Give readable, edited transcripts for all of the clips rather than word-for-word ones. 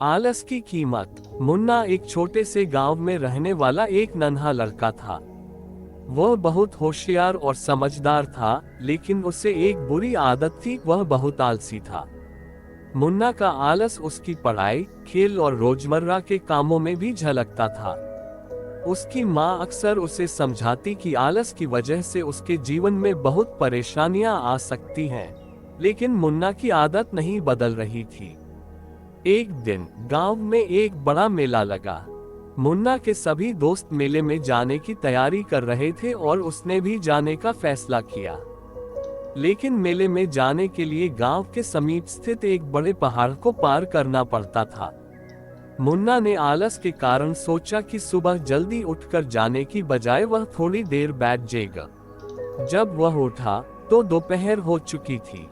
आलस की कीमत। मुन्ना एक छोटे से गांव में रहने वाला एक नन्हा लड़का था। वह बहुत होशियार और समझदार था, लेकिन उसे एक बुरी आदत थी, वह बहुत आलसी था। मुन्ना का आलस उसकी पढ़ाई, खेल और रोजमर्रा के कामों में भी झलकता था। उसकी माँ अक्सर उसे समझाती कि आलस की वजह से उसके जीवन में बहुत परेशानियां आ सकती हैं, लेकिन मुन्ना की आदत नहीं बदल रही थी। एक दिन गांव में एक बड़ा मेला लगा। मुन्ना के सभी दोस्त मेले में जाने की तैयारी कर रहे थे और उसने भी जाने का फैसला किया। लेकिन मेले में जाने के लिए गांव के समीप स्थित एक बड़े पहाड़ को पार करना पड़ता था। मुन्ना ने आलस के कारण सोचा कि सुबह जल्दी उठकर जाने की बजाय वह थोड़ी देर बैठ जाएगा। जब वह उठा तो दोपहर हो चुकी थी।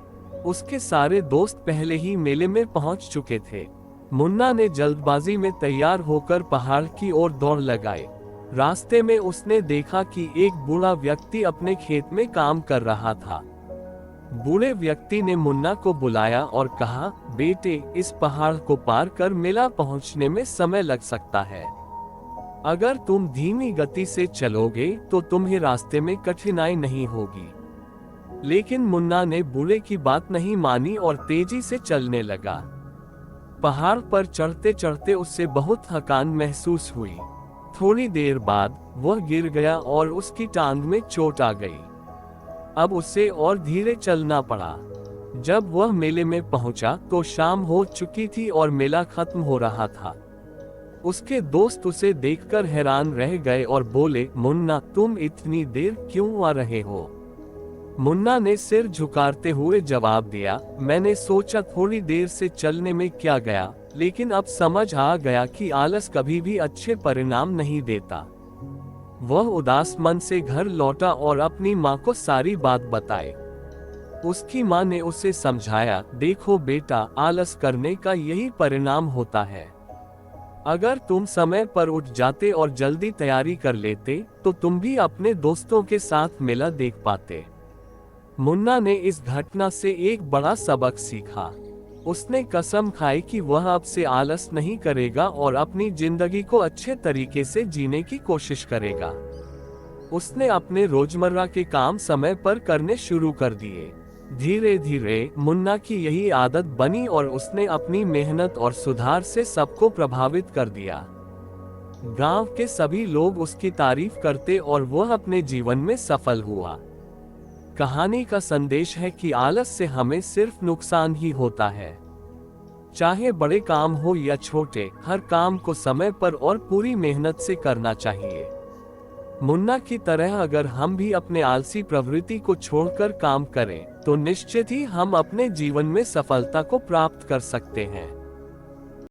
उसके सारे दोस्त पहले ही मेले में पहुंच चुके थे। मुन्ना ने जल्दबाजी में तैयार होकर पहाड़ की ओर दौड़ लगाई। रास्ते में उसने देखा कि एक बूढ़ा व्यक्ति अपने खेत में काम कर रहा था। बूढ़े व्यक्ति ने मुन्ना को बुलाया और कहा, बेटे, इस पहाड़ को पार कर मेला पहुंचने में समय लग सकता है। अगर तुम धीमी गति से चलोगे तो तुम्हें रास्ते में कठिनाई नहीं होगी। लेकिन मुन्ना ने बूढ़े की बात नहीं मानी और तेजी से चलने लगा। पहाड़ पर चढ़ते चढ़ते उससे बहुत थकान महसूस हुई। थोड़ी देर बाद वह गिर गया और उसकी टांग में चोट आ गई। अब उसे और धीरे चलना पड़ा। जब वह मेले में पहुंचा तो शाम हो चुकी थी और मेला खत्म हो रहा था। उसके दोस्त उसे देखकर हैरान रह गए और बोले, मुन्ना, तुम इतनी देर क्यों आ रहे हो? मुन्ना ने सिर झुकाते हुए जवाब दिया, मैंने सोचा थोड़ी देर से चलने में क्या गया, लेकिन अब समझ आ गया कि आलस कभी भी अच्छे परिणाम नहीं देता। वह उदास मन से घर लौटा और अपनी माँ को सारी बात बताई। उसकी माँ ने उसे समझाया, देखो बेटा, आलस करने का यही परिणाम होता है। अगर तुम समय पर उठ जाते और जल्दी तैयारी कर लेते तो तुम भी अपने दोस्तों के साथ मेला देख पाते। मुन्ना ने इस घटना से एक बड़ा सबक सीखा। उसने कसम खाई कि वह अब से आलस नहीं करेगा और अपनी जिंदगी को अच्छे तरीके से जीने की कोशिश करेगा। उसने अपने रोजमर्रा के काम समय पर करने शुरू कर दिए। धीरे धीरे मुन्ना की यही आदत बनी और उसने अपनी मेहनत और सुधार से सबको प्रभावित कर दिया। गांव के सभी लोग उसकी तारीफ करते और वह अपने जीवन में सफल हुआ। कहानी का संदेश है कि आलस से हमें सिर्फ नुकसान ही होता है। चाहे बड़े काम हो या छोटे, हर काम को समय पर और पूरी मेहनत से करना चाहिए। मुन्ना की तरह अगर हम भी अपने आलसी प्रवृत्ति को छोड़कर काम करें तो निश्चित ही हम अपने जीवन में सफलता को प्राप्त कर सकते हैं।